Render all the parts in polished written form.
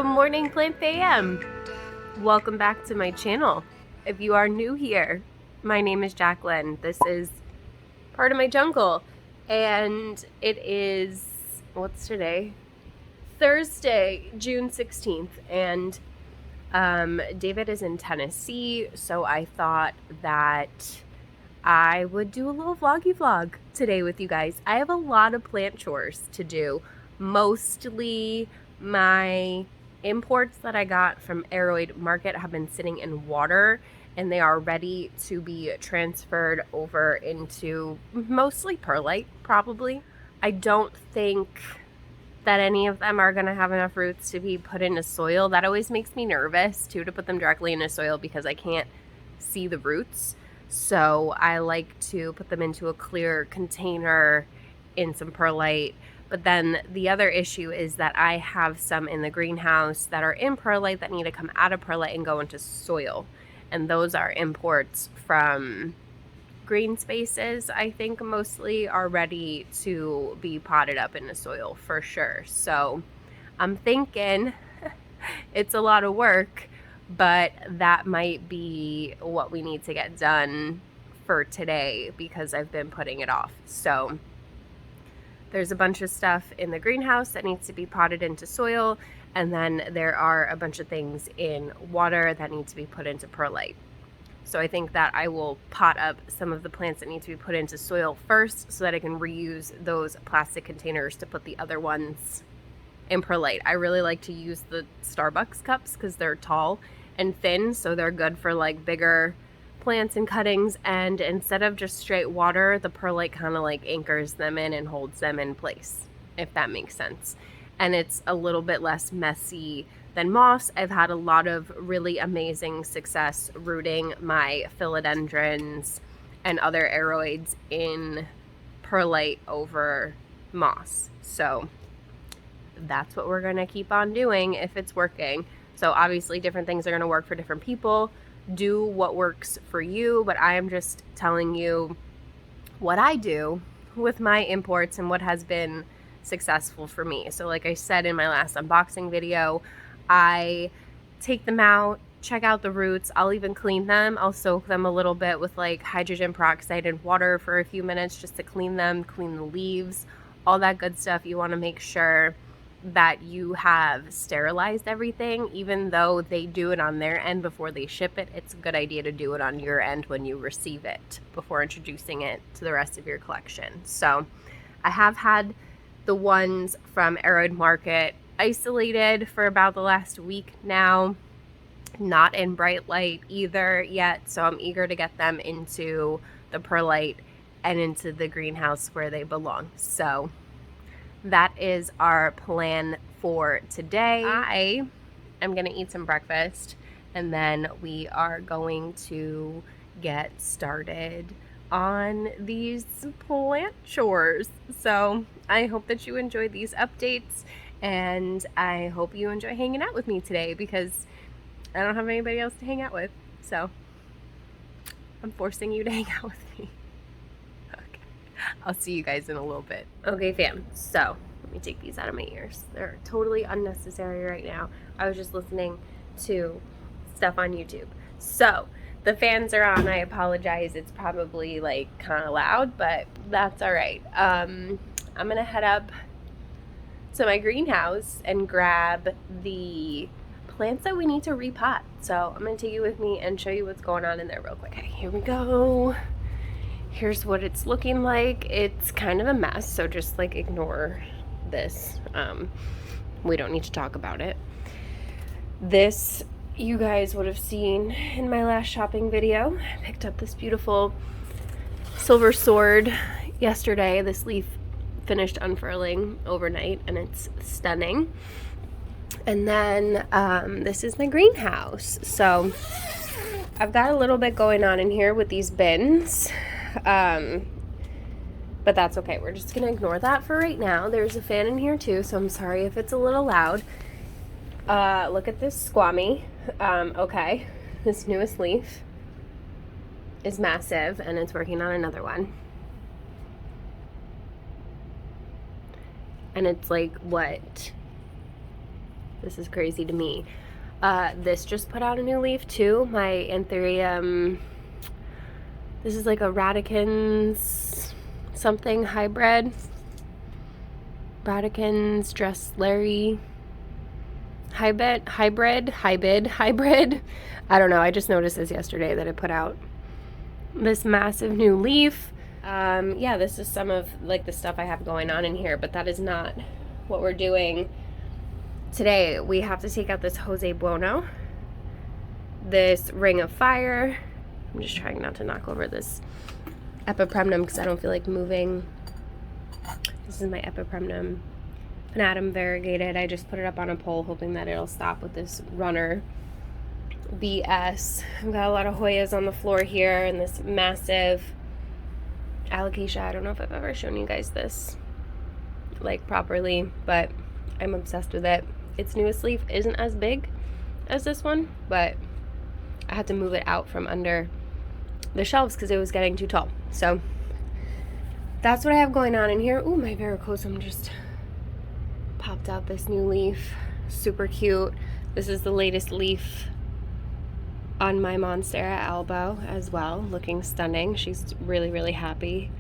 Good morning, Plant fam. Welcome back to my channel. If you are new here, my name is Jacqueline. This is part of my jungle, and it is, what's today? Thursday, June 16th, and David is in Tennessee, so I thought that I would do a little vloggy vlog today with you guys. I have a lot of plant chores to do. Mostly my imports that I got from Aroid Market have been sitting in water, and they are ready to be transferred over into mostly perlite, probably. I don't think that any of them are going to have enough roots to be put into soil. That always makes me nervous too, to put them directly into soil, because I can't see the roots. So I like to put them into a clear container in some perlite. But then the other issue is that I have some in the greenhouse that are in perlite that need to come out of perlite and go into soil. And those are imports from Greenspaces, I think, mostly are ready to be potted up into soil for sure. So I'm thinking it's a lot of work, but that might be what we need to get done for today because I've been putting it off. So there's a bunch of stuff in the greenhouse that needs to be potted into soil, and then there are a bunch of things in water that need to be put into perlite. So I think that I will pot up some of the plants that need to be put into soil first so that I can reuse those plastic containers to put the other ones in perlite. I really like to use the Starbucks cups because they're tall and thin, so they're good for like bigger plants and cuttings, and instead of just straight water, the perlite kind of like anchors them in and holds them in place, if that makes sense. And it's a little bit less messy than moss. I've had a lot of really amazing success rooting my philodendrons and other aroids in perlite over moss. So that's what we're gonna keep on doing if it's working. So obviously different things are gonna work for different people. Do what works for you, but I am just telling you what I do with my imports and what has been successful for me. So like I said in my last unboxing video, I take them out, check out the roots. I'll even clean them. I'll soak them a little bit with like hydrogen peroxide and water for a few minutes just to clean them, clean the leaves, all that good stuff. You want to make sure that you have sterilized everything. Even though they do it on their end before they ship it, it's a good idea to do it on your end when you receive it before introducing it to the rest of your collection. So I have had the ones from Aroid Market isolated for about the last week now, not in bright light either yet, so I'm eager to get them into the perlite and into the greenhouse where they belong. So that is our plan for today. I am going to eat some breakfast, and then we are going to get started on these plant chores. So I hope that you enjoy these updates, and I hope you enjoy hanging out with me today because I don't have anybody else to hang out with. So I'm forcing you to hang out with me. I'll see you guys in a little bit. Okay, fam, so let me take these out of my ears. They're totally unnecessary right now. I was just listening to stuff on YouTube. So the fans are on. I apologize. It's probably like kind of loud, but that's all right. I'm gonna head up to my greenhouse and grab the plants that we need to repot. So I'm gonna take you with me and show you what's going on in there real quick. Okay, here we go. Here's what it's looking like. It's kind of a mess, so just like ignore this. We don't need to talk about it. This you guys would have seen in my last shopping video. I picked up this beautiful silver sword yesterday. This leaf finished unfurling overnight and it's stunning. And then this is my greenhouse. So I've got a little bit going on in here with these bins. But that's okay. We're just gonna ignore that for right now. There's a fan in here too, so I'm sorry if it's a little loud. Look at this squammy. Okay, this newest leaf is massive, and it's working on another one. And it's like, what, This is crazy to me. This just put out a new leaf too. My Anthurium, this is like a Radicans something hybrid. Radicans Dressleri hybrid. I don't know. I just noticed this yesterday that it put out this massive new leaf. Yeah, this is some of like the stuff I have going on in here, but that is not what we're doing today. We have to take out this Jose Buono, this Ring of Fire. I'm just trying not to knock over this Epipremnum because I don't feel like moving. This is my Epipremnum Panatum variegated. I just put it up on a pole hoping that it'll stop with this runner BS. I've got a lot of Hoyas on the floor here and this massive Alocasia. I don't know if I've ever shown you guys this like properly, but I'm obsessed with it. Its newest leaf isn't as big as this one, but I had to move it out from under the shelves because it was getting too tall. So that's what I have going on in here. Ooh, my varicosum just popped out this new leaf. Super cute. This is the latest leaf on my Monstera Albo as well. Looking stunning. She's really, really happy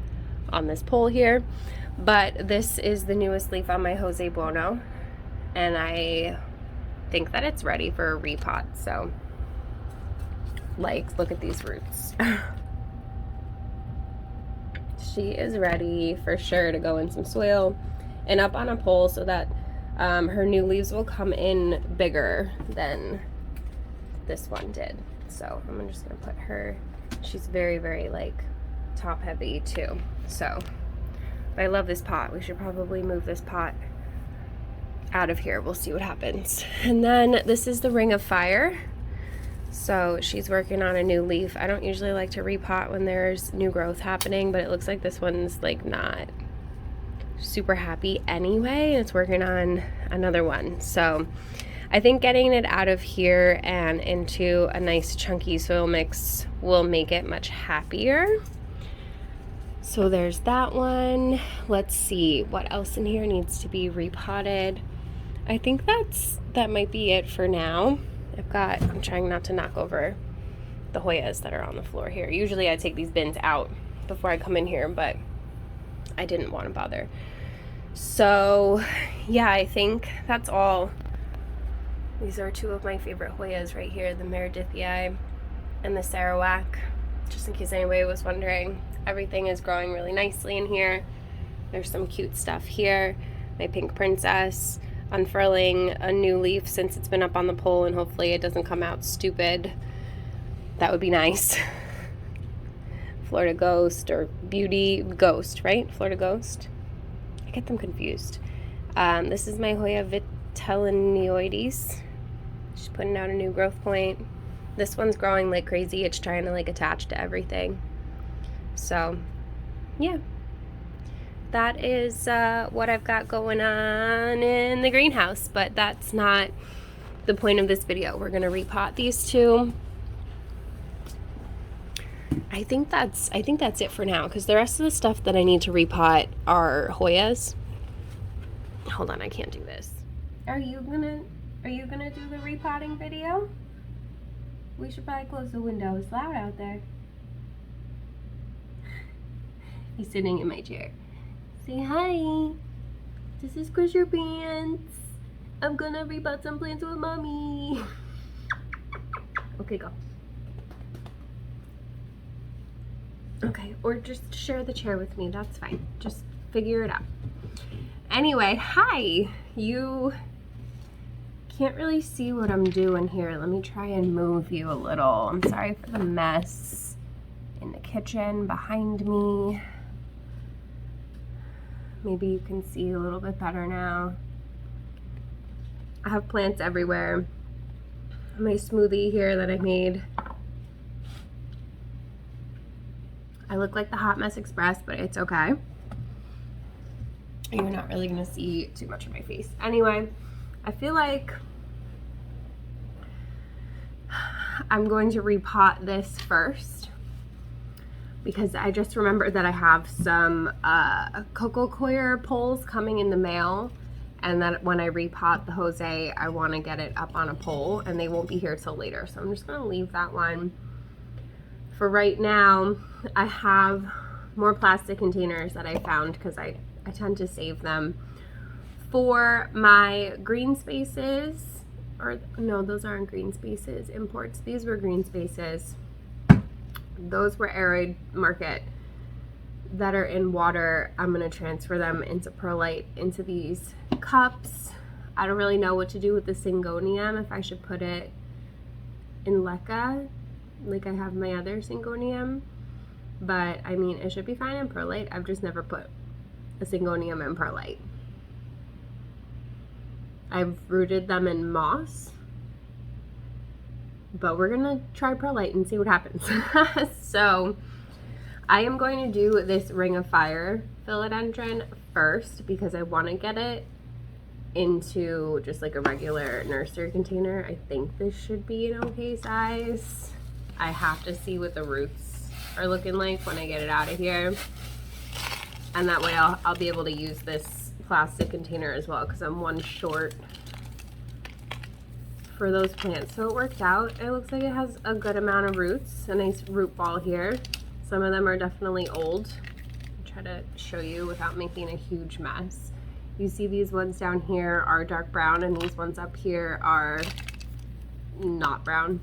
on this pole here. But this is the newest leaf on my Jose Buono. And I think that it's ready for a repot. So, like, look at these roots. She is ready for sure to go in some soil and up on a pole so that her new leaves will come in bigger than this one did. So I'm just gonna put her, she's very, very like top heavy too. So, but I love this pot. We should probably move this pot out of here. We'll see what happens. And then this is the Ring of Fire. So she's working on a new leaf. I don't usually like to repot when there's new growth happening, but it looks like this one's like not super happy anyway. It's working on another one. So I think getting it out of here and into a nice chunky soil mix will make it much happier. So there's that one. Let's see what else in here needs to be repotted. I think that might be it for now. I'm trying not to knock over the Hoyas that are on the floor here. Usually I take these bins out before I come in here, but I didn't want to bother. So yeah, I think that's all. These are two of my favorite Hoyas right here, the Meredithii and the Sarawak. Just in case anybody was wondering, everything is growing really nicely in here. There's some cute stuff here. My Pink Princess unfurling a new leaf since it's been up on the pole, and hopefully it doesn't come out stupid. That would be nice. Florida Ghost or Beauty Ghost, right? Florida Ghost. I get them confused. This is my Hoya Vitellinioides. She's putting out a new growth point. This one's growing like crazy. It's trying to like attach to everything. So, yeah. That is what I've got going on in the greenhouse, but that's not the point of this video. We're gonna repot these two. I think that's it for now, because the rest of the stuff that I need to repot are Hoyas. Hold on, I can't do this. Are you gonna do the repotting video? We should probably close the window. It's loud out there. He's sitting in my chair. Say hi. This is Crusher Pants. I'm gonna repot some plants with mommy. Okay, go. Okay, or just share the chair with me. That's fine. Just figure it out. Anyway, hi. You can't really see what I'm doing here. Let me try and move you a little. I'm sorry for the mess in the kitchen behind me. Maybe you can see a little bit better now. I have plants everywhere. My smoothie here that I made. I look like the Hot Mess Express, but it's okay. You're not really gonna see too much of my face. Anyway, I feel like I'm going to repot this first, because I just remembered that I have some coco coir poles coming in the mail, And then when I repot the Jose, I want to get it up on a pole, and they won't be here till later. So I'm just going to leave that one. For right now, I have more plastic containers that I found because I tend to save them for my Greenspaces. Or no, those aren't Greenspaces imports. These were Greenspaces. Those were Aroid Market that are in water. I'm going to transfer them into Perlite into these cups. I don't really know what to do with the Syngonium, if I should put it in Leca like I have my other Syngonium, but I mean it should be fine in Perlite. I've just never put a Syngonium in Perlite. I've rooted them in moss, but we're gonna try Perlite and see what happens. So I am going to do this Ring of Fire Philodendron first because I want to get it into just like a regular nursery container. I think this should be an okay size. I have to see what the roots are looking like when I get it out of here, and that way I'll be able to use this plastic container as well because I'm one short for those plants. So it worked out. It looks like it has a good amount of roots, a nice root ball here. Some of them are definitely old. I'll try to show you without making a huge mess. You see these ones down here are dark brown, and these ones up here are not brown.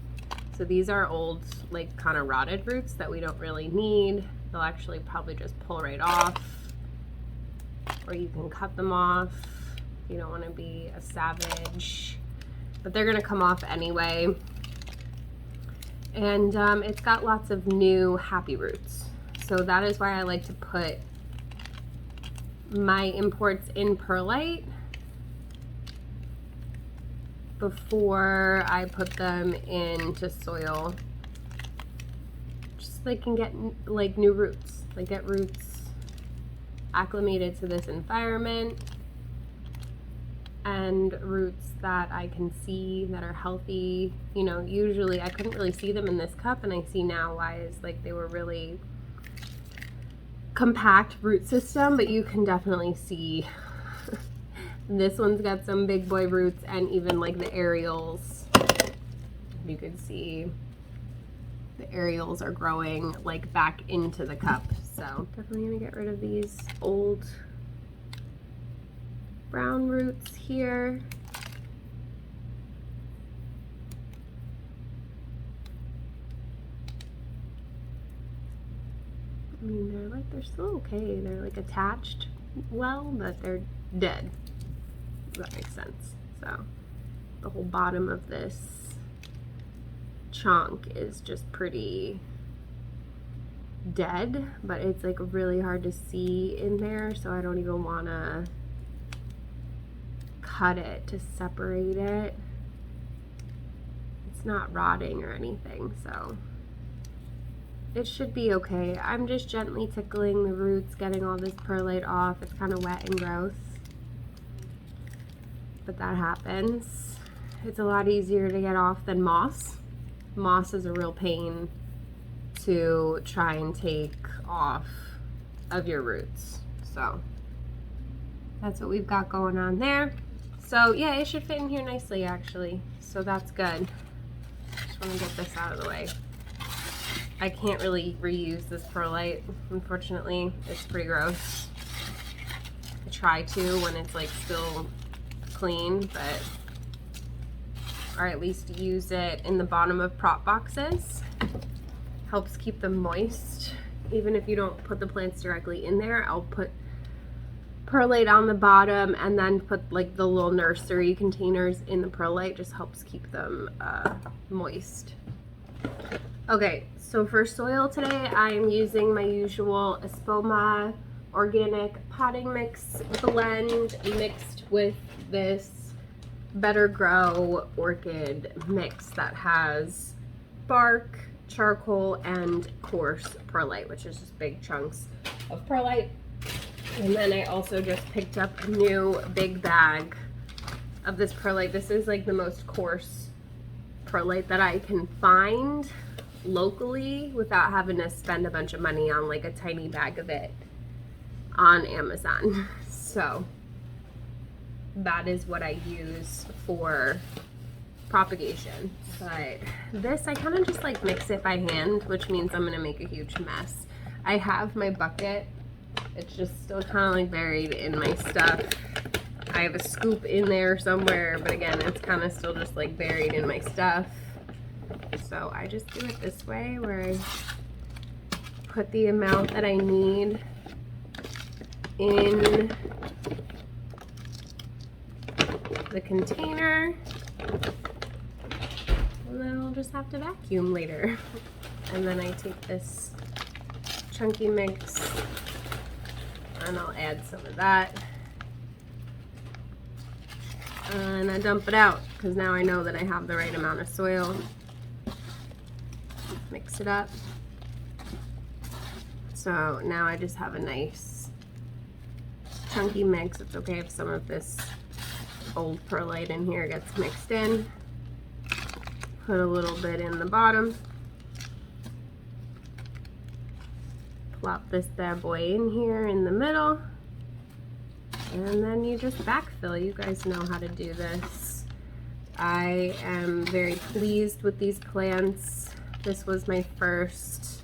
So these are old, like kind of rotted roots that we don't really need. They'll actually probably just pull right off, or you can cut them off if you don't want to be a savage, but they're gonna come off anyway. And it's got lots of new happy roots. So that is why I like to put my imports in Perlite before I put them into soil, just so they can get like new roots, like get roots acclimated to this environment, and roots that I can see that are healthy. You know, usually I couldn't really see them in this cup, and I see now why is like they were really compact root system, but you can definitely see this one's got some big boy roots, and even like the aerials, you can see the aerials are growing like back into the cup. So definitely gonna get rid of these old brown roots here. I mean, they're still okay. They're like attached well, but they're dead. If that makes sense. So the whole bottom of this chunk is just pretty dead, but it's like really hard to see in there, so I don't even want to cut it to separate it. It's not rotting or anything, so it should be okay. I'm just gently tickling the roots, getting all this perlite off. It's kind of wet and gross, but that happens. It's a lot easier to get off than moss. Moss is a real pain to try and take off of your roots. So that's what we've got going on there. So yeah, it should fit in here nicely actually. So that's good. Just want to get this out of the way. I can't really reuse this perlite, unfortunately. It's pretty gross. I try to when it's like still clean, but or at least use it in the bottom of prop boxes. Helps keep them moist. Even if you don't put the plants directly in there, I'll put perlite on the bottom and then put like the little nursery containers in the perlite. Just helps keep them moist. Okay, so for soil today, I'm using my usual Espoma organic potting mix blend mixed with this Better Grow orchid mix that has bark, charcoal, and coarse perlite, which is just big chunks of perlite. And then I also just picked up a new big bag of this perlite. This is like the most coarse perlite that I can find locally without having to spend a bunch of money on like a tiny bag of it on Amazon. So that is what I use for propagation. But this, I kind of just like mix it by hand, which means I'm gonna make a huge mess. I have my bucket. It's just still kind of like buried in my stuff. I have a scoop in there somewhere, but again, it's kind of still just like buried in my stuff. So I just do it this way, where I put the amount that I need in the container, and then I'll just have to vacuum later. And then I take this chunky mix and I'll add some of that, and I dump it out because now I know that I have the right amount of soil. Mix it up. So now I just have a nice chunky mix. It's okay if some of this old perlite in here gets mixed in. Put a little bit in the bottom. Plop this bad boy in here in the middle. And then you just backfill. You guys know how to do this. I am very pleased with these plants. This was my first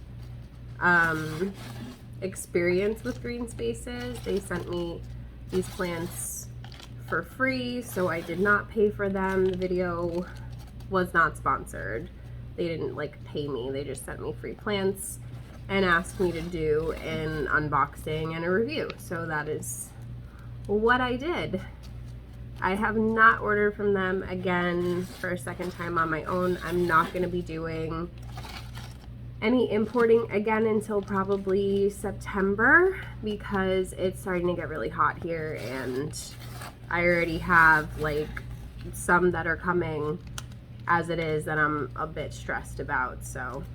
experience with Greenspaces. They sent me these plants for free, so I did not pay for them. The video was not sponsored. They didn't like pay me. They just sent me free plants and asked me to do an unboxing and a review. So that is what I did. I have not ordered from them again for a second time on my own. I'm not going to be doing any importing again until probably September, because it's starting to get really hot here, and I already have like some that are coming as it is that I'm a bit stressed about. So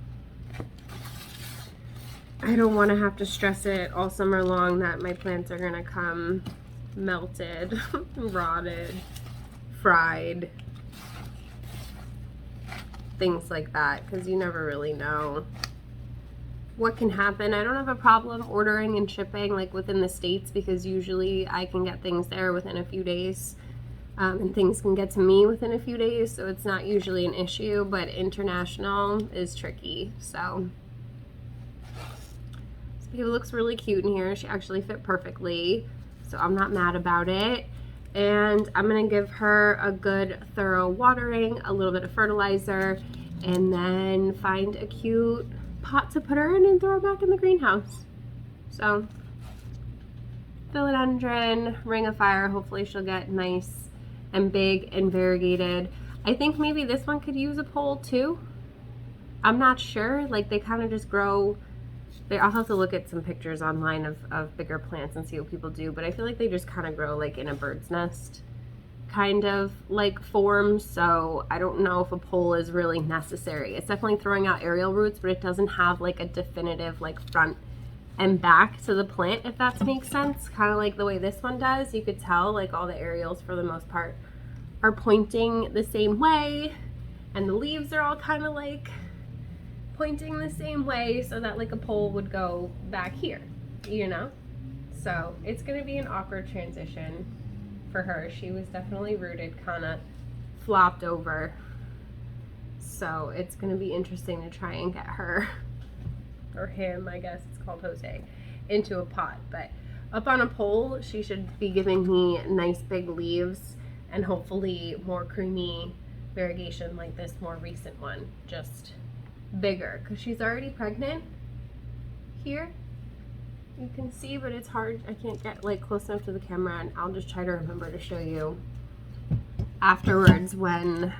I don't want to have to stress it all summer long that my plants are gonna come melted, rotted, fried, things like that, because you never really know what can happen. I don't have a problem ordering and shipping like within the States, because usually I can get things there within a few days, and things can get to me within a few days, so it's not usually an issue. But international is tricky. So this baby looks really cute in here. She actually fit perfectly, so I'm not mad about it. And I'm gonna give her a good thorough watering, a little bit of fertilizer, and then find a cute pot to put her in and throw her back in the greenhouse. So Philodendron, ring of fire. Hopefully she'll get nice and big and variegated. I think maybe this one could use a pole too. I'm not sure. Like, they kind of just grow. I'll have to look at some pictures online of bigger plants and see what people do, but I feel like they just kind of grow like in a bird's nest kind of like form. So I don't know if a pole is really necessary. It's definitely throwing out aerial roots, but it doesn't have like a definitive like front and back to the plant, if that makes sense. Kind of like the way this one does. You could tell like all the aerials for the most part are pointing the same way, and the leaves are all kind of like pointing the same way, so that like a pole would go back here, you know? So it's gonna be an awkward transition for her. She was definitely rooted, kind of flopped over. So it's gonna be interesting to try and get her, or him, I guess it's called Jose, into a pot. But up on a pole, she should be giving me nice big leaves and hopefully more creamy variegation like this more recent one, just bigger, because she's already pregnant here. You can see, but it's hard. I can't get like close enough to the camera, and I'll just try to remember to show you afterwards when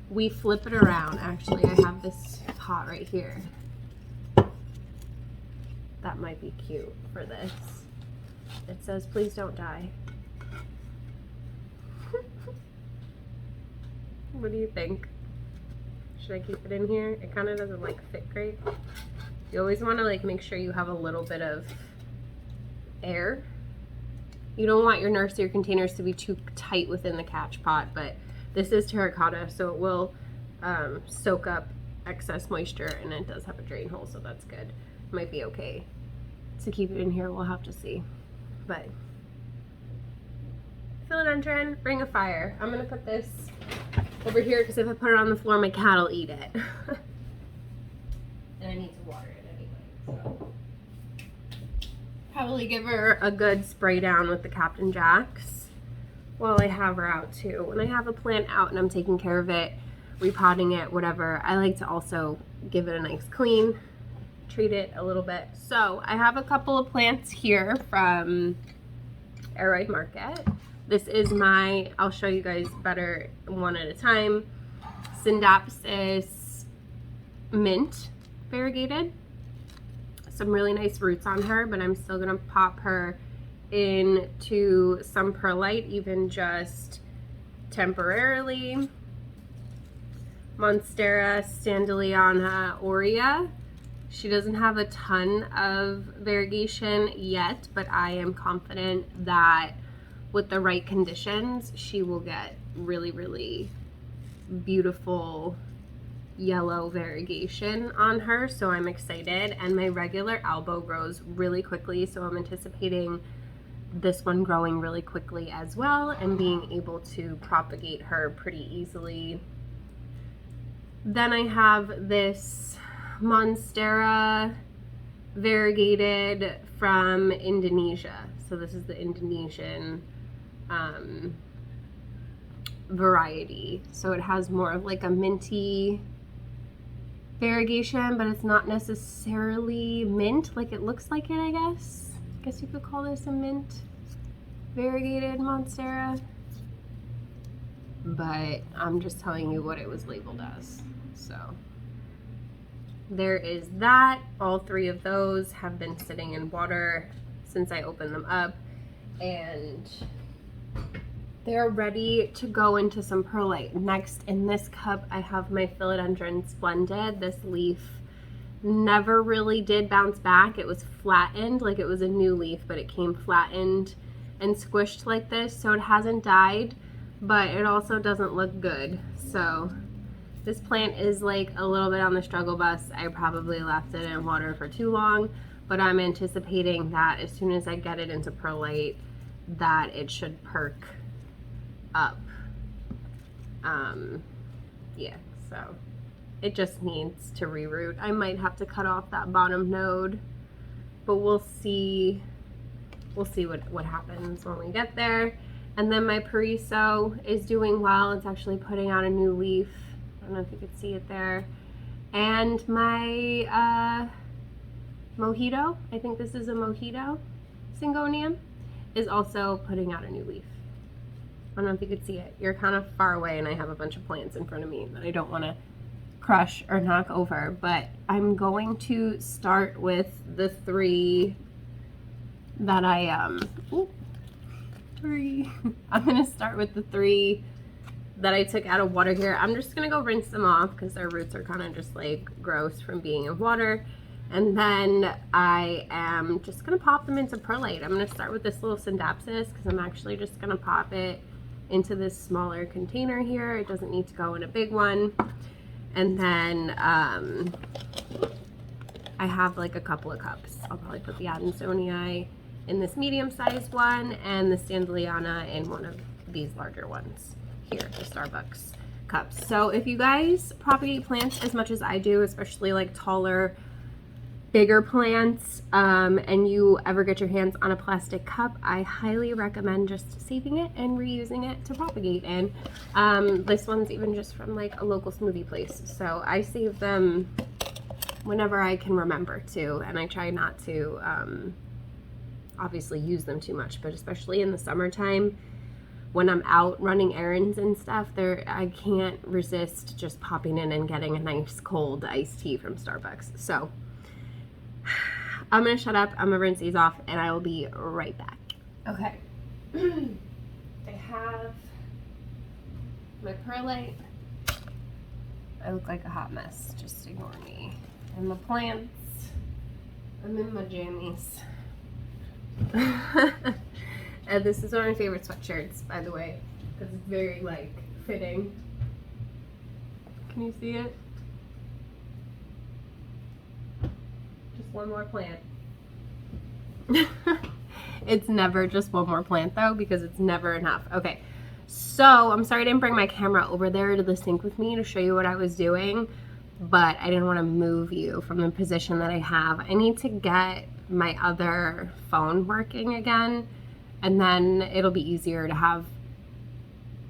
we flip it around. Actually, I have this pot right here. That might be cute for this. It says, "Please don't die." What do you think? Should I keep it in here? It kind of doesn't like fit great. You always want to like make sure you have a little bit of air. You don't want your nursery containers to be too tight within the catch pot, but this is terracotta, so it will soak up excess moisture, and it does have a drain hole, so that's good. Might be okay to keep it in here. We'll have to see. But Philodendron, Ring of Fire. I'm gonna put this over here because if I put it on the floor, my cat will eat it. And I need to water it anyway, so. Probably give her a good spray down with the Captain Jacks while I have her out too. When I have a plant out and I'm taking care of it, repotting it, whatever, I like to also give it a nice clean, treat it a little bit. So I have a couple of plants here from Aroid Market. This is my, I'll show you guys better one at a time, Synapsis Mint variegated. Some really nice roots on her, but I'm still gonna pop her into some perlite, even just temporarily. Monstera Standeliana aurea. She doesn't have a ton of variegation yet, but I am confident that with the right conditions, she will get really, really beautiful yellow variegation on her. So I'm excited. And my regular elbow grows really quickly, so I'm anticipating this one growing really quickly as well and being able to propagate her pretty easily. Then I have this Monstera variegated from Indonesia. So this is the Indonesian variety. So it has more of like a minty variegation, but it's not necessarily mint like it looks like it, I guess. I guess you could call this a mint variegated Monstera. But I'm just telling you what it was labeled as. So there is that. All three of those have been sitting in water since I opened them up, and they're ready to go into some perlite. Next in this cup, I have my Philodendron Splendid. This leaf never really did bounce back. It was flattened, like it was a new leaf, but it came flattened and squished like this, so it hasn't died, but it also doesn't look good. So this plant is like a little bit on the struggle bus. I probably left it in water for too long, but I'm anticipating that as soon as I get it into perlite, that it should perk up. Yeah, so it just needs to reroot. I might have to cut off that bottom node, but we'll see what happens when we get there. And then my Pariso is doing well. It's actually putting out a new leaf. I don't know if you could see it there. And my Mojito, I think this is a Mojito Syngonium, is also putting out a new leaf. I don't know if you could see it. You're kind of far away and I have a bunch of plants in front of me that I don't want to crush or knock over, but I'm going to start with the three that I'm going to start with the three that I took out of water here. I'm just going to go rinse them off because their roots are kind of just like gross from being in water. And then I am just going to pop them into perlite. I'm going to start with this little Synapsis because I'm actually just going to pop it into this smaller container here. It doesn't need to go in a big one. And then I have like a couple of cups. I'll probably put the Adansonii in this medium-sized one and the Standeliana in one of these larger ones here, the Starbucks cups. So if you guys propagate plants as much as I do, especially like taller, bigger plants, and you ever get your hands on a plastic cup, I highly recommend just saving it and reusing it to propagate in. This one's even just from like a local smoothie place. So I save them whenever I can remember to, and I try not to obviously use them too much, but especially in the summertime when I'm out running errands and stuff, I can't resist just popping in and getting a nice cold iced tea from Starbucks. So I'm gonna shut up, I'm gonna rinse these off, and I will be right back. Okay. I have my perlite. I look like a hot mess, just ignore me. And the plants, I'm in my jammies. And this is one of my favorite sweatshirts, by the way, because it's very like fitting. Can you see it? Just one more plant. It's never just one more plant though, because it's never enough. Okay, so I'm sorry I didn't bring my camera over there to the sink with me to show you what I was doing, but I didn't want to move you from the position that I have. I need to get my other phone working again, and then it'll be easier to have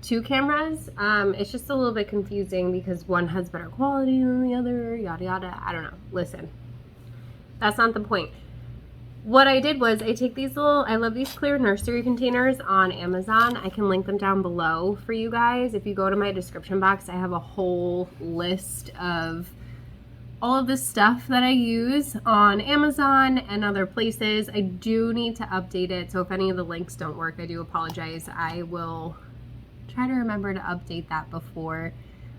two cameras. It's just a little bit confusing because one has better quality than the other, yada yada. I don't know. Listen, that's not the point. What I did was I take these little, I love these clear nursery containers on Amazon. I can link them down below for you guys. If you go to my description box, I have a whole list of all of the stuff that I use on Amazon and other places. I do need to update it, so if any of the links don't work, I do apologize. I will try to remember to update that before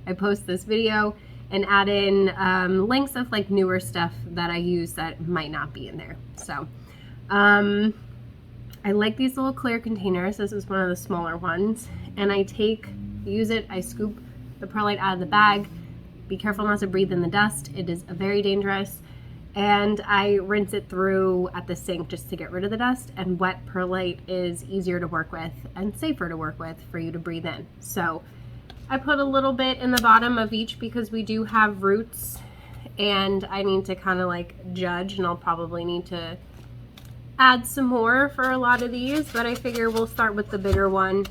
I post this video and add in links of like newer stuff that I use that might not be in there. So I like these little clear containers. This is one of the smaller ones, and I use it, I scoop the perlite out of the bag. Be careful not to breathe in the dust. It is very dangerous. And I rinse it through at the sink just to get rid of the dust, and wet perlite is easier to work with and safer to work with for you to breathe in. So I put a little bit in the bottom of each because we do have roots, and I need to kind of like judge, and I'll probably need to add some more for a lot of these, but I figure we'll start with the bigger one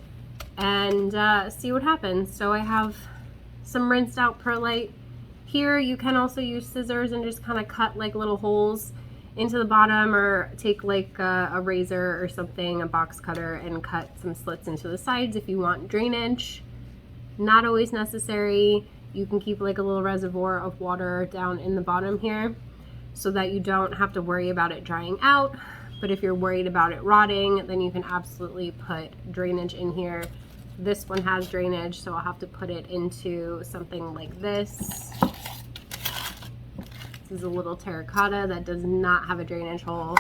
and see what happens. So I have some rinsed out perlite here. You can also use scissors and just kind of cut like little holes into the bottom, or take like a razor or something, a box cutter, and cut some slits into the sides if you want drainage. Not always necessary. You can keep like a little reservoir of water down in the bottom here so that you don't have to worry about it drying out. But if you're worried about it rotting, then you can absolutely put drainage in here. This one has drainage, so I'll have to put it into something like this. This is a little terracotta that does not have a drainage hole.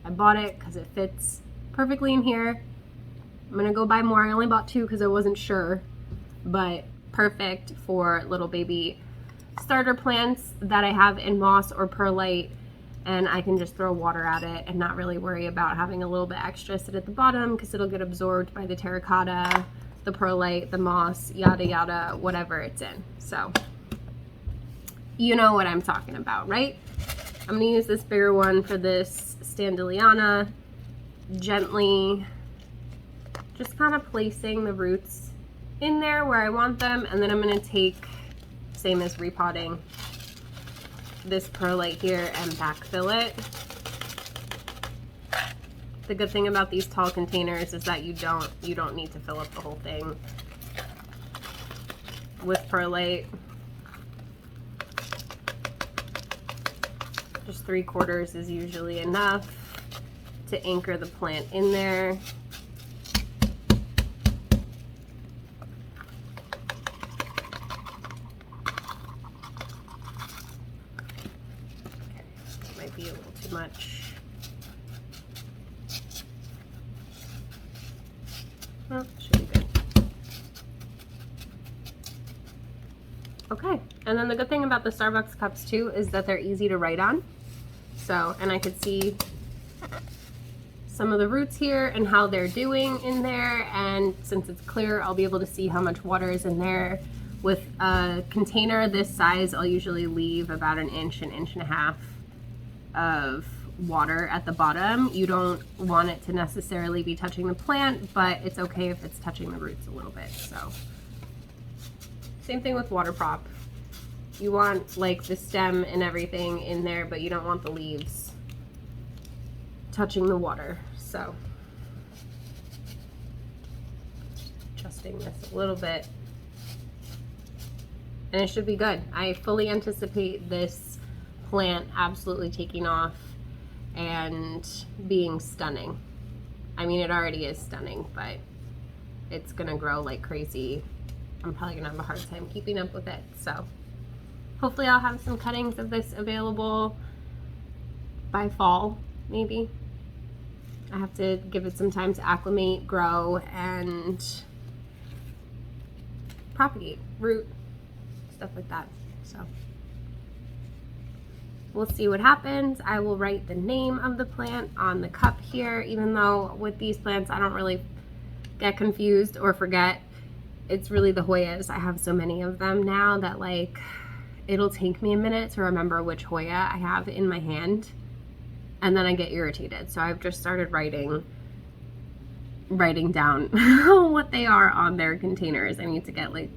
I bought it because it fits perfectly in here. I'm gonna go buy more. I only bought two because I wasn't sure, but perfect for little baby starter plants that I have in moss or perlite, and I can just throw water at it and not really worry about having a little bit extra sit at the bottom because it'll get absorbed by the terracotta, the perlite, the moss, yada yada, whatever it's in. So you know what I'm talking about, right? I'm gonna use this bigger one for this Standeliana, gently just kind of placing the roots in there where I want them, and then I'm gonna take, same as repotting, this perlite here and backfill it. The good thing about these tall containers is that you don't need to fill up the whole thing with perlite. Just 3/4 is usually enough to anchor the plant in there. Might be a little too much. Oh, should be good. Okay, and then the good thing about the Starbucks cups too is that they're easy to write on. So, and I could see some of the roots here and how they're doing in there, and since it's clear, I'll be able to see how much water is in there. With a container this size, I'll usually leave about an inch and a half of water at the bottom. You don't want it to necessarily be touching the plant, but it's okay if it's touching the roots a little bit. So same thing with water prop. You want like the stem and everything in there, but you don't want the leaves touching the water. So adjusting this a little bit, and it should be good. I fully anticipate this plant absolutely taking off and being stunning. I mean, it already is stunning, but it's gonna grow like crazy. I'm probably gonna have a hard time keeping up with it. So hopefully I'll have some cuttings of this available by fall, maybe. I have to give it some time to acclimate, grow, and propagate, root, stuff like that. So we'll see what happens. I will write the name of the plant on the cup here, even though with these plants I don't really get confused or forget. It's really the Hoyas. I have so many of them now that like it'll take me a minute to remember which Hoya I have in my hand, and then I get irritated. So I've just started writing down what they are on their containers. I need to get like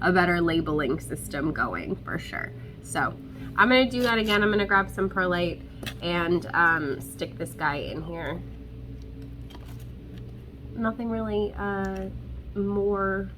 a better labeling system going for sure. So I'm gonna do that again. I'm gonna grab some perlite and stick this guy in here. Nothing really more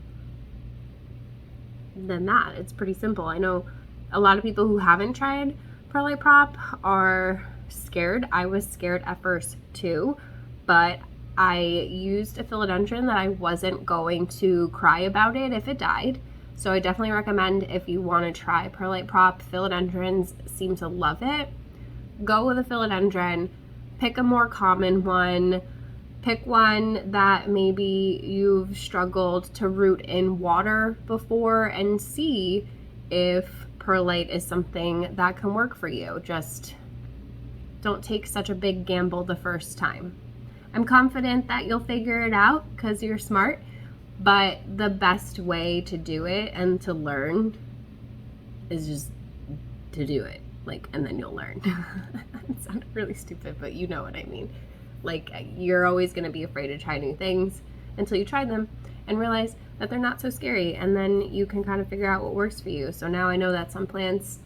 than that. It's pretty simple. I know a lot of people who haven't tried perlite prop are scared. I was scared at first too, but I used a philodendron that I wasn't going to cry about it if it died. So I definitely recommend, if you want to try perlite prop, philodendrons seem to love it. Go with a philodendron, pick a more common one, pick one that maybe you've struggled to root in water before, and see if perlite is something that can work for you. Just don't take such a big gamble the first time. I'm confident that you'll figure it out because you're smart, but the best way to do it and to learn is just to do it, like, and then you'll learn. It sounded really stupid, but you know what I mean. Like, you're always going to be afraid to try new things until you try them and realize that they're not so scary, and then you can kind of figure out what works for you. So now I know that some plants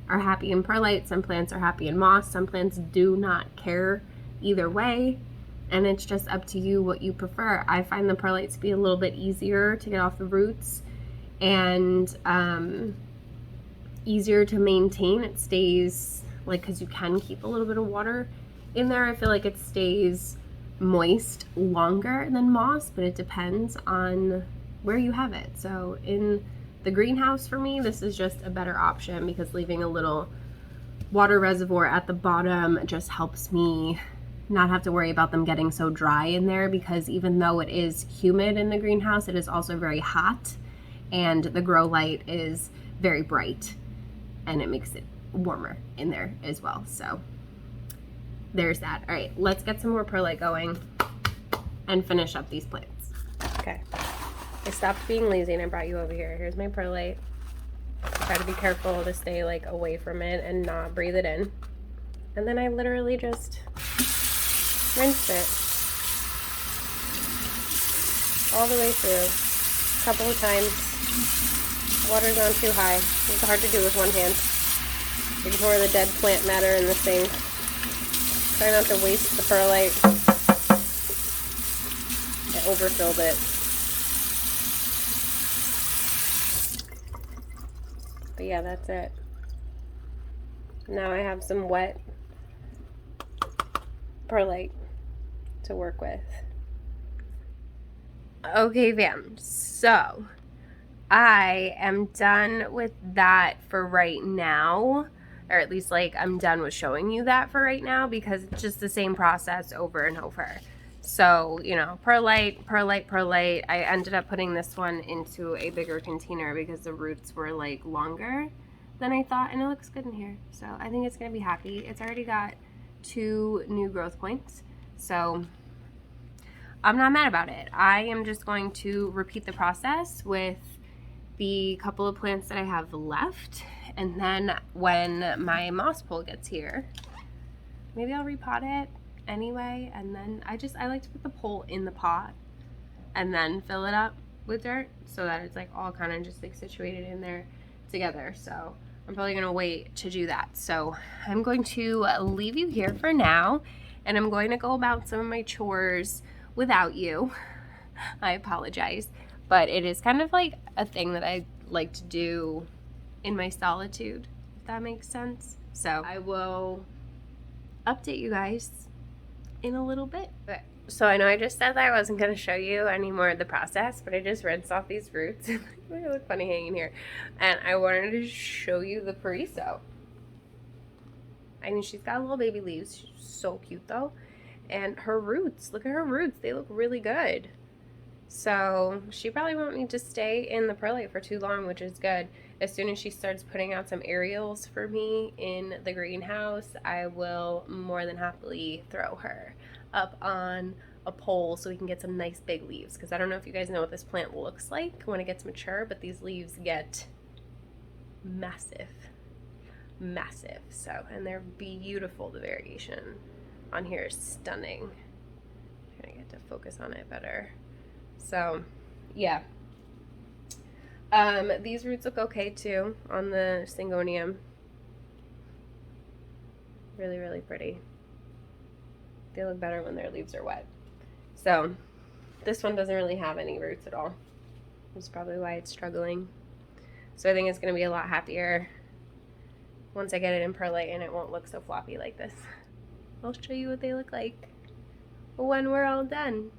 are happy in perlite, some plants are happy in moss, some plants do not care either way, and it's just up to you what you prefer. I find the perlite to be a little bit easier to get off the roots and easier to maintain. It stays, like, because you can keep a little bit of water in there, I feel like it stays moist longer than moss, but it depends on where you have it. So in the greenhouse, for me, this is just a better option because leaving a little water reservoir at the bottom just helps me not have to worry about them getting so dry in there, because even though it is humid in the greenhouse, it is also very hot, and the grow light is very bright and it makes it warmer in there as well. So there's that. All right, let's get some more perlite going and finish up these plants. Okay, I stopped being lazy and I brought you over here. Here's my perlite. Try to be careful to stay like away from it and not breathe it in. And then I literally just rinse it all the way through, a couple of times. Water's not too high. It's hard to do with one hand. Ignore the dead plant matter in the sink. Try not to waste the perlite. I overfilled it. But yeah, that's it. Now I have some wet perlite to work with. Okay, fam. So I am done with that for right now. Or at least, like, I'm done with showing you that for right now, because it's just the same process over and over. So, you know, perlite, perlite, perlite. I ended up putting this one into a bigger container because the roots were, like, longer than I thought, and it looks good in here. So I think it's going to be happy. It's already got 2 new growth points, so I'm not mad about it. I am just going to repeat the process with the couple of plants that I have left. And then when my moss pole gets here, maybe I'll repot it anyway. And then I like to put the pole in the pot and then fill it up with dirt so that it's like all kind of just like situated in there together. So I'm probably going to wait to do that. So I'm going to leave you here for now, and I'm going to go about some of my chores without you. I apologize, but it is kind of like a thing that I like to do in my solitude, if that makes sense. So I will update you guys in a little bit. Okay. So I know I just said that I wasn't going to show you any more of the process, but I just rinsed off these roots. They look funny hanging here. And I wanted to show you the Pariso. I mean, she's got little baby leaves. She's so cute though. And her roots, look at her roots. They look really good. So she probably won't need to stay in the perlite for too long, which is good. as soon as she starts putting out some aerials for me in the greenhouse, I will more than happily throw her up on a pole so we can get some nice big leaves, because I don't know if you guys know what this plant looks like when it gets mature, but these leaves get massive. So, and they're beautiful. The variation on here is stunning. I'm trying to get to focus on it better. So yeah, these roots look okay too on the Syngonium. Really, really pretty. They look better when their leaves are wet. So this one doesn't really have any roots at all. That's probably why it's struggling. So I think it's going to be a lot happier once I get it in Perlite, and it won't look so floppy like this. I'll show you what they look like when we're all done.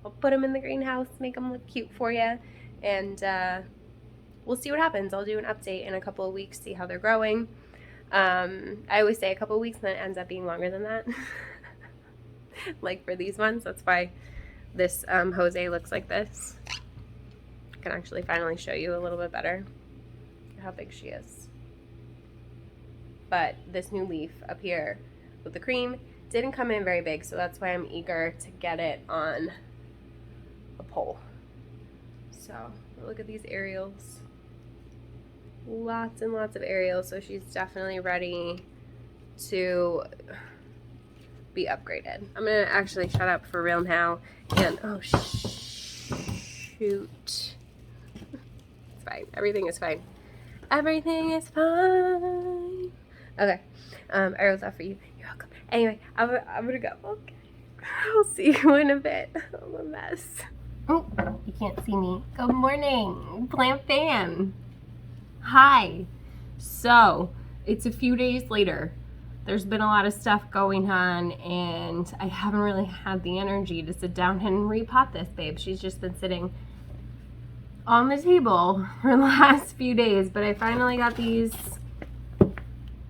I'll put them in the greenhouse, make them look cute for you, and we'll see what happens. I'll do an update in a couple of weeks, see how they're growing. I always say a couple of weeks, and then it ends up being longer than that. Like for these ones, that's why this Jose looks like this. I can actually finally show you a little bit better how big she is. But this new leaf up here with the cream didn't come in very big, so that's why I'm eager to get it on a pole. So look at these aerials. Lots and lots of aerials, so she's definitely ready to be upgraded. I'm gonna actually shut up for real now, and oh shoot. It's fine. Everything is fine. Everything is fine. Okay. I wrote that for you. You're welcome. Anyway, I'm gonna go. Okay. I'll see you in a bit. I'm a mess. Oh, you can't see me. Good morning, plant fan. Hi. So, it's a few days later. There's been a lot of stuff going on, and I haven't really had the energy to sit down and repot this babe. She's just been sitting on the table for the last few days, but I finally got these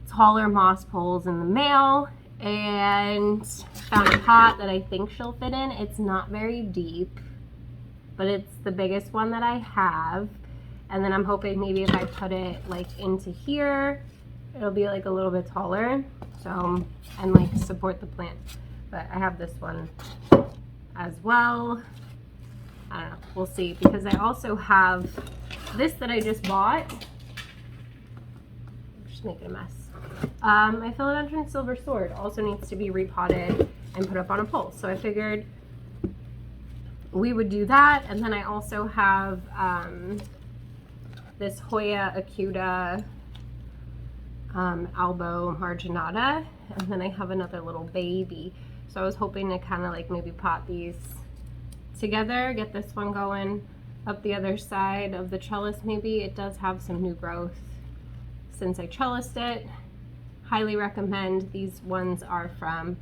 taller moss poles in the mail and found a pot that I think she'll fit in. It's not very deep, but it's the biggest one that I have. And then I'm hoping maybe if I put it like into here, it'll be like a little bit taller, so, and like support the plant. But I have this one as well. I don't know, we'll see, because I also have this that I just bought. I'm just making a mess. My Philodendron Silver Sword also needs to be repotted and put up on a pole. So I figured we would do that. And then I also have this Hoya Acuta Albo Marginata. And then I have another little baby. So I was hoping to kind of like maybe pot these together, get this one going up the other side of the trellis maybe. It does have some new growth since I trellised it. Highly recommend. These ones are from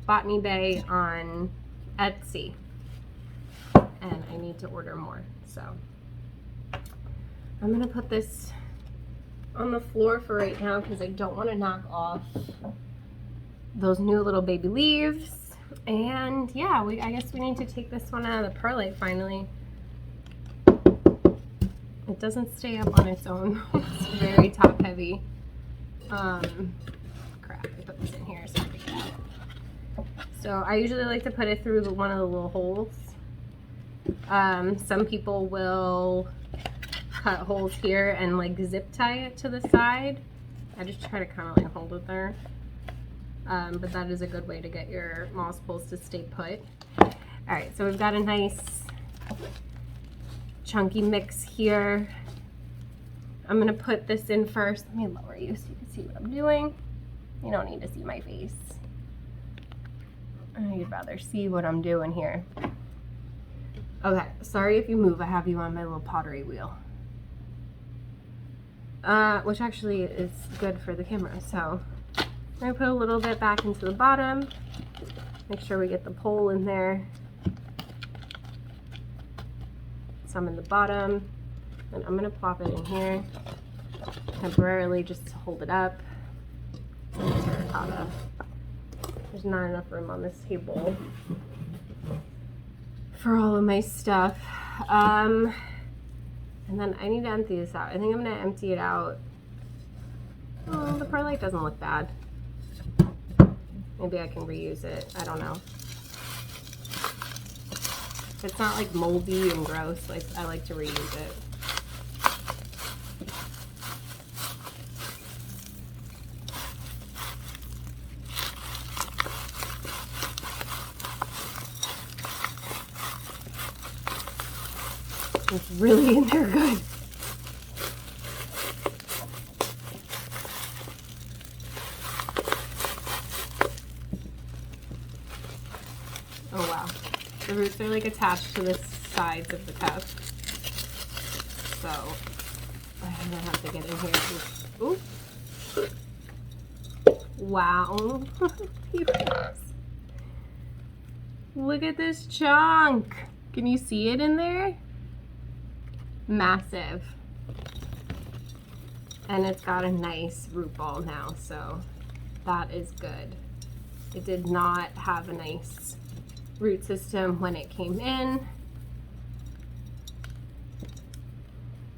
Botany Bay on Etsy, and I need to order more. So I'm gonna put this on the floor for right now because I don't want to knock off those new little baby leaves. And yeah, I guess we need to take this one out of the perlite finally. It doesn't stay up on its own. It's very top heavy. Crap, I put this in here so I can get it out. So I usually like to put it through one of the little holes. Some people will cut holes here and like zip tie it to the side. I just try to kind of like hold it there. But that is a good way to get your moss poles to stay put. All right, so we've got a nice chunky mix here. I'm gonna put this in first. Let me lower you so you can see what I'm doing. You don't need to see my face. You'd rather see what I'm doing here. Okay, sorry if you move. I have you on my little pottery wheel. Which actually is good for the camera. So I'm gonna put a little bit back into the bottom. Make sure we get the pole in there. Some in the bottom. And I'm gonna plop it in here temporarily just to hold it up. Terracotta. There's not enough room on this table for all of my stuff. I And then I need to empty this out. I think I'm gonna empty it out. Oh, the perlite doesn't look bad. Maybe I can reuse it, I don't know. It's not like moldy and gross, like I like to reuse it. It's really in there good. Oh wow. The roots are like attached to the sides of the cup. So I'm gonna have to get in here. Ooh. Wow. Look at this chunk. Can you see it in there? Massive. And it's got a nice root ball now, so that is good. It did not have a nice root system when it came in,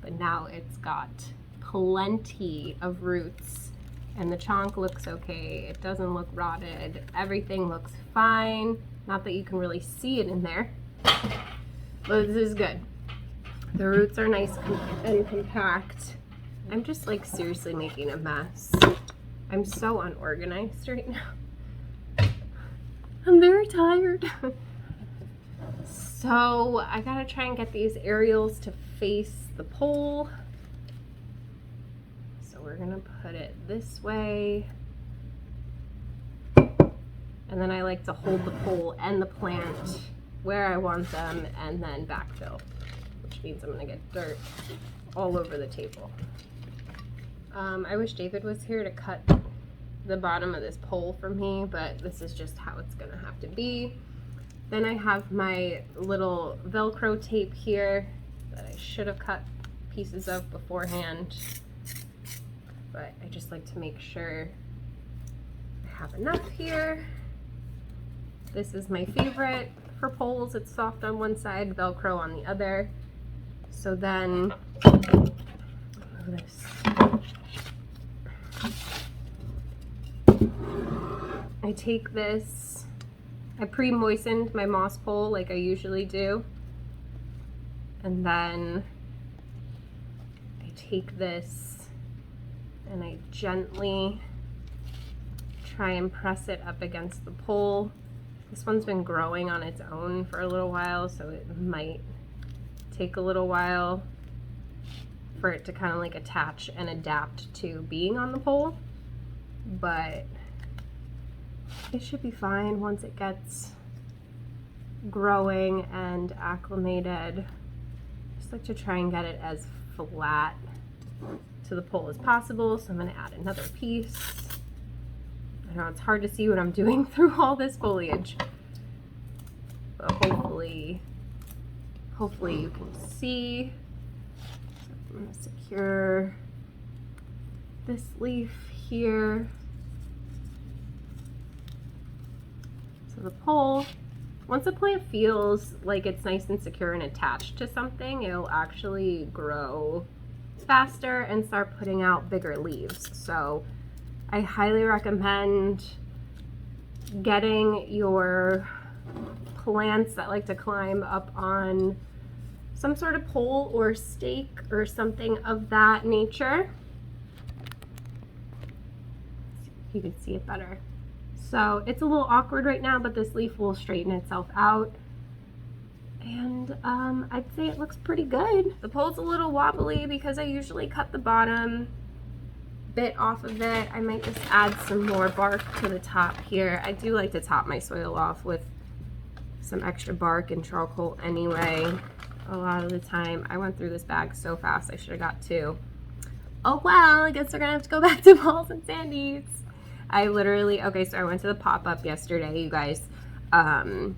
but now it's got plenty of roots, and the chonk looks okay. It doesn't look rotted. Everything looks fine. Not that you can really see it in there, but this is good. The roots are nice and compact. I'm just like seriously making a mess. I'm so unorganized right now. I'm very tired. So I gotta try and get these aerials to face the pole. So we're gonna put it this way. And then I like to hold the pole and the plant where I want them and then backfill, which means I'm gonna get dirt all over the table. I wish David was here to cut the bottom of this pole for me, but this is just how it's gonna have to be. Then I have my little Velcro tape here that I should have cut pieces of beforehand, but I just like to make sure I have enough here. This is my favorite for poles. It's soft on one side, Velcro on the other. So then, move this. I take this, I pre-moistened my moss pole like I usually do, and then I take this and I gently try and press it up against the pole. This one's been growing on its own for a little while, so it might take a little while for it to kind of like attach and adapt to being on the pole, but it should be fine once it gets growing and acclimated. Just like to try and get it as flat to the pole as possible. So I'm going to add another piece. I know it's hard to see what I'm doing through all this foliage, but hopefully you can see. So I'm going to secure this leaf here. So the pole, once a plant feels like it's nice and secure and attached to something, it'll actually grow faster and start putting out bigger leaves. So I highly recommend getting your plants that like to climb up on some sort of pole or stake or something of that nature. You can see it better. So it's a little awkward right now, but this leaf will straighten itself out. And I'd say it looks pretty good. The pole's a little wobbly because I usually cut the bottom bit off of it. I might just add some more bark to the top here. I do like to top my soil off with some extra bark and charcoal anyway. A lot of the time. I went through this bag so fast, I should have got two. Oh well, I guess we're gonna have to go back to balls and sandies. I literally, okay, so I went to the pop-up yesterday, you guys. I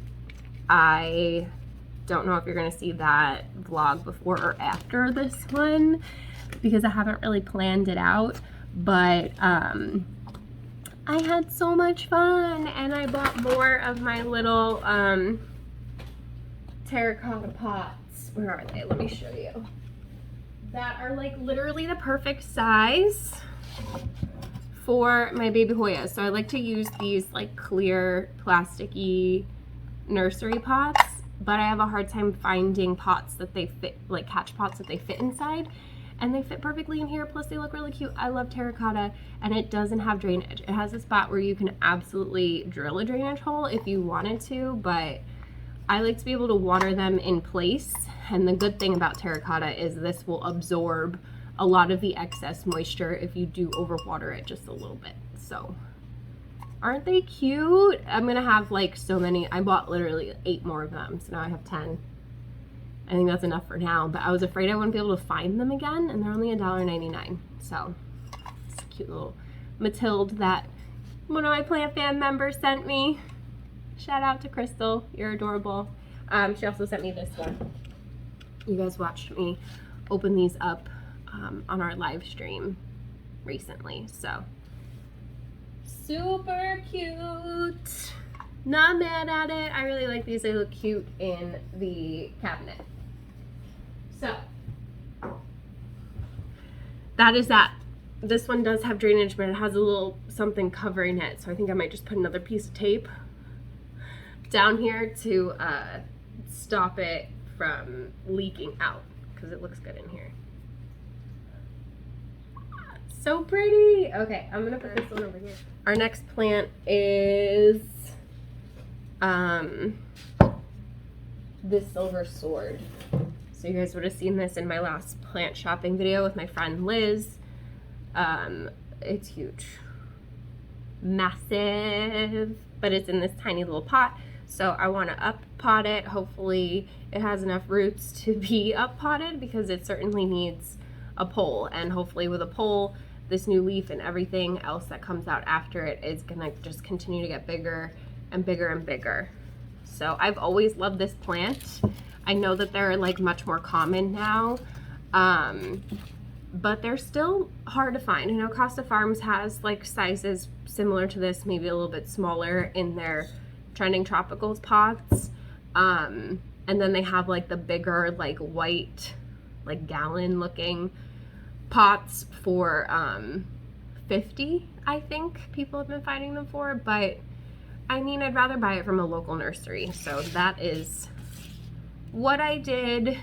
don't know if you're gonna see that vlog before or after this one because I haven't really planned it out, but I had so much fun and I bought more of my little terracotta pots. Where are they? Let me show you. that are like literally the perfect size for my baby Hoya. So I like to use these like clear plasticky nursery pots, but I have a hard time finding pots that they fit, like catch pots that they fit inside, and they fit perfectly in here. Plus they look really cute. I love terracotta, and it doesn't have drainage. It has a spot where you can absolutely drill a drainage hole if you wanted to, but I like to be able to water them in place. And the good thing about terracotta is this will absorb a lot of the excess moisture if you do overwater it just a little bit. So aren't they cute? I'm gonna have like so many. I bought literally 8 more of them, so now I have 10. I think that's enough for now, but I was afraid I wouldn't be able to find them again, and they're only $1.99. So it's a cute little Matilde that one of my plant fan members sent me. Shout out to Crystal, you're adorable. She also sent me this one. You guys watched me open these up on our live stream recently, so super cute. Not mad at it. I really like these. They look cute in the cabinet. So that is that. This one does have drainage, but it has a little something covering it, so I think I might just put another piece of tape down here to stop it from leaking out, because it looks good in here. So pretty. Okay, I'm gonna put this one over here. Our next plant is this silver sword. So you guys would have seen this in my last plant shopping video with my friend Liz. It's huge, massive, but it's in this tiny little pot. So I want to up pot it. Hopefully it has enough roots to be up potted, because it certainly needs a pole, and hopefully with a pole, this new leaf and everything else that comes out after it is gonna just continue to get bigger and bigger and bigger. So I've always loved this plant. I know that they're like much more common now, but they're still hard to find. I know Costa Farms has like sizes similar to this, maybe a little bit smaller in their trending tropicals pots, and then they have like the bigger like white like gallon looking pots for $50, I think people have been finding them for. But I mean, I'd rather buy it from a local nursery, so that is what I did.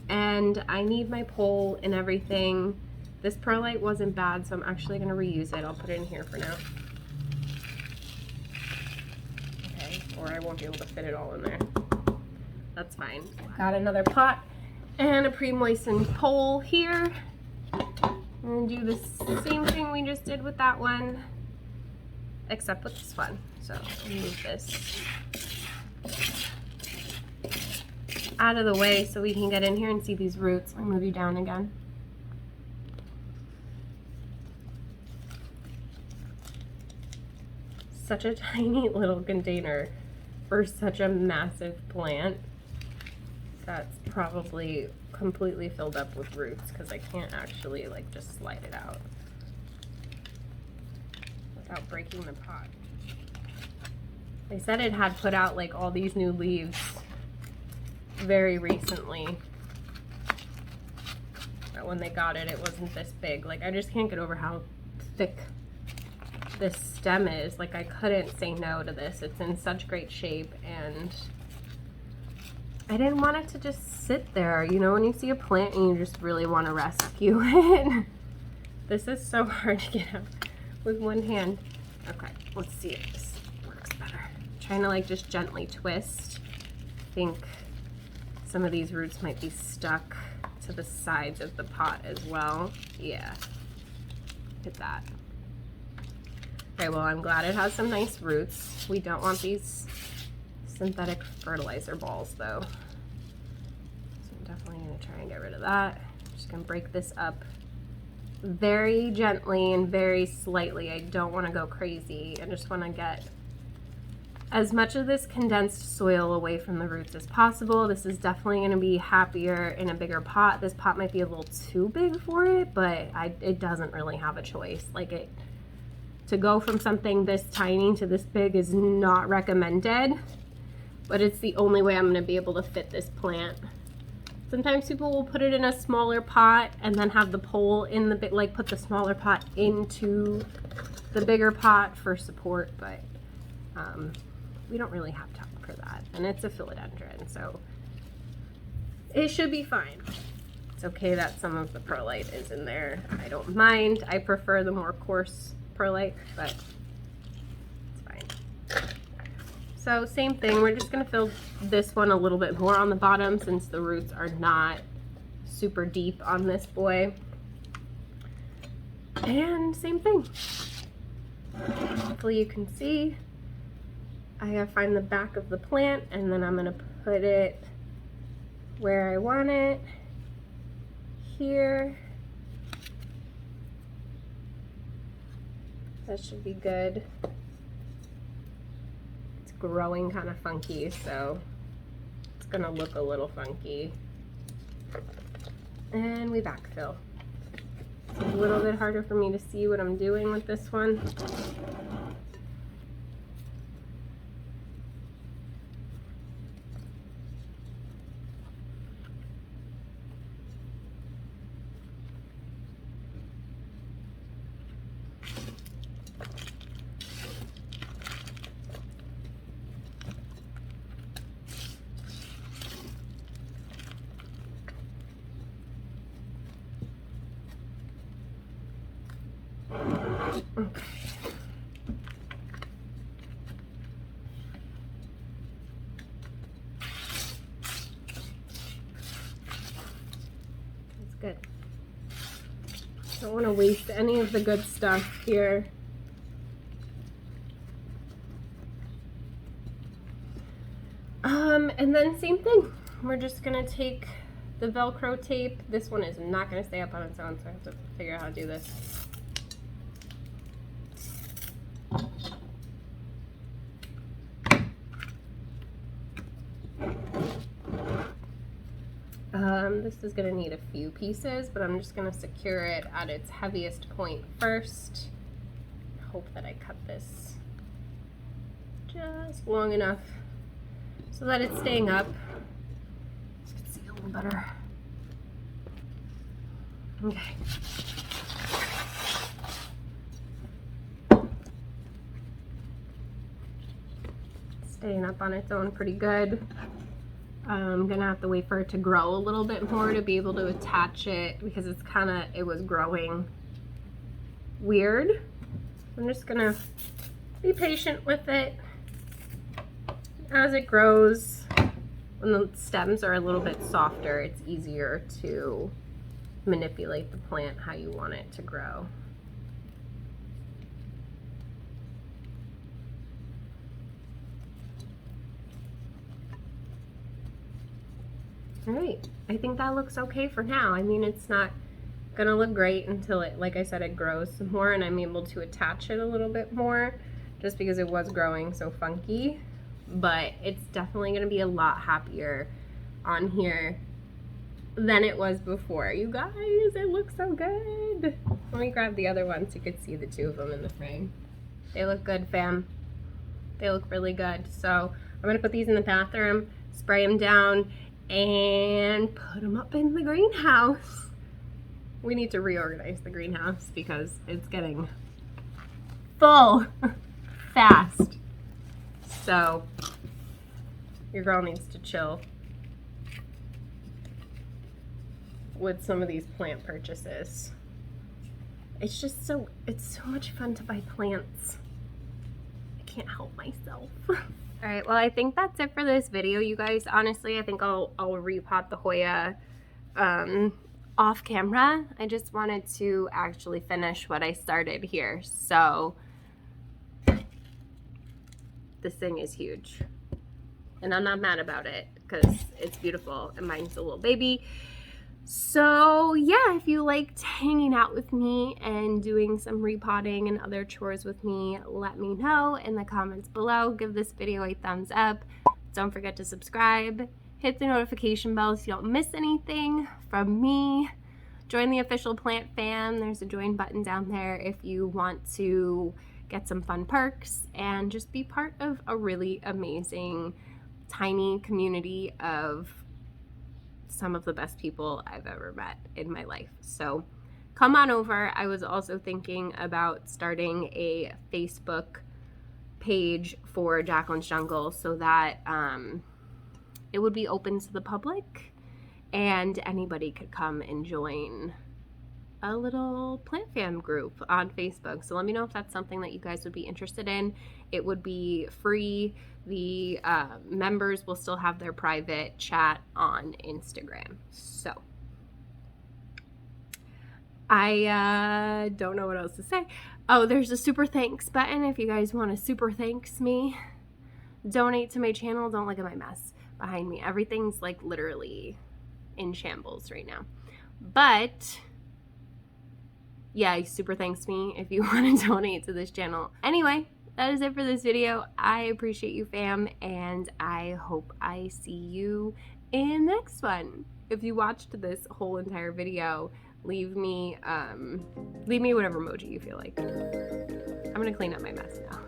And I need my pole and everything. This perlite wasn't bad, so I'm actually going to reuse it. I'll put it in here for now. Okay, or I won't be able to fit it all in there. That's fine. Got another pot and a pre-moistened pole here. I'm going to do the same thing we just did with that one, except with this one. So I'll move this out of the way so we can get in here and see these roots. I'll move you down again. Such a tiny little container for such a massive plant. That's probably completely filled up with roots, because I can't actually like just slide it out without breaking the pot. They said it had put out like all these new leaves very recently, but when they got it, it wasn't this big. Like, I just can't get over how thick this stem is. Like, I couldn't say no to this. It's in such great shape, and I didn't want it to just sit there. You know, when you see a plant and you just really want to rescue it. This is so hard to get out with one hand. Okay, let's see if this works better. I'm trying to like just gently twist. I think some of these roots might be stuck to the sides of the pot as well. Yeah, look at that. Okay, well, I'm glad it has some nice roots. We don't want these synthetic fertilizer balls though. So I'm definitely gonna try and get rid of that. I'm just gonna break this up very gently and very slightly. I don't want to go crazy. I just want to get as much of this condensed soil away from the roots as possible. This is definitely going to be happier in a bigger pot. This pot might be a little too big for it, but it doesn't really have a choice. Like, to go from something this tiny to this big is not recommended, but it's the only way I'm going to be able to fit this plant Sometimes people will put it in a smaller pot and then have the pole in the bit, like put the smaller pot into the bigger pot for support, but we don't really have time for that. And it's a philodendron, so it should be fine. It's okay that some of the perlite is in there. I don't mind. I prefer the more coarse perlite, but it's fine. So same thing, we're just gonna fill this one a little bit more on the bottom since the roots are not super deep on this boy. And same thing. Hopefully you can see. I gotta find the back of the plant and then I'm gonna put it where I want it. Here. That should be good. It's growing kind of funky, so it's gonna look a little funky. And we backfill. It's a little bit harder for me to see what I'm doing with this one. Okay. That's good. Don't want to waste any of the good stuff here. And then same thing. We're just gonna take the Velcro tape. This one is not gonna stay up on its own, so I have to figure out how to do this. This is going to need a few pieces, but I'm just going to secure it at its heaviest point first. Hope that I cut this just long enough so that it's staying up. So you can see a little better. Okay. Staying up on its own pretty good. I'm gonna have to wait for it to grow a little bit more to be able to attach it because it was growing weird. I'm just gonna be patient with it as it grows. When the stems are a little bit softer, it's easier to manipulate the plant how you want it to grow. All right, I think that looks okay for now. I mean, it's not gonna look great until it, like I said, it grows some more and I'm able to attach it a little bit more just because it was growing so funky. But it's definitely gonna be a lot happier on here than it was before. You guys, it looks so good. Let me grab the other one so you could see the two of them in the frame. They look good, fam. They look really good. So I'm gonna put these in the bathroom, spray them down, and put them up in the greenhouse. We need to reorganize the greenhouse because it's getting full fast. So your girl needs to chill with some of these plant purchases. It's just it's so much fun to buy plants. I can't help myself. All right, well, I think that's it for this video, you guys. Honestly, I think I'll repot the Hoya off camera. I just wanted to actually finish what I started here. So this thing is huge. And I'm not mad about it because it's beautiful and mine's a little baby. So yeah, if you liked hanging out with me and doing some repotting and other chores with me, let me know in the comments below. Give this video a thumbs up. Don't forget to subscribe. Hit the notification bell so you don't miss anything from me. Join the official plant fam. There's a join button down there if you want to get some fun perks and just be part of a really amazing tiny community of some of the best people I've ever met in my life. So come on over. I was also thinking about starting a Facebook page for Jacqueline's Jungle so that it would be open to the public and anybody could come and join a little plant fam group on Facebook. So let me know if that's something that you guys would be interested in. It would be free. The members will still have their private chat on Instagram. So I don't know what else to say. Oh, there's a super thanks button if you guys want to super thanks me. Donate to my channel. Don't look at my mess behind me. Everything's like literally in shambles right now. But yeah, super thanks me if you want to donate to this channel. Anyway, that is it for this video. I appreciate you, fam, and I hope I see you in the next one. If you watched this whole entire video, leave me whatever emoji you feel like. I'm gonna clean up my mess now.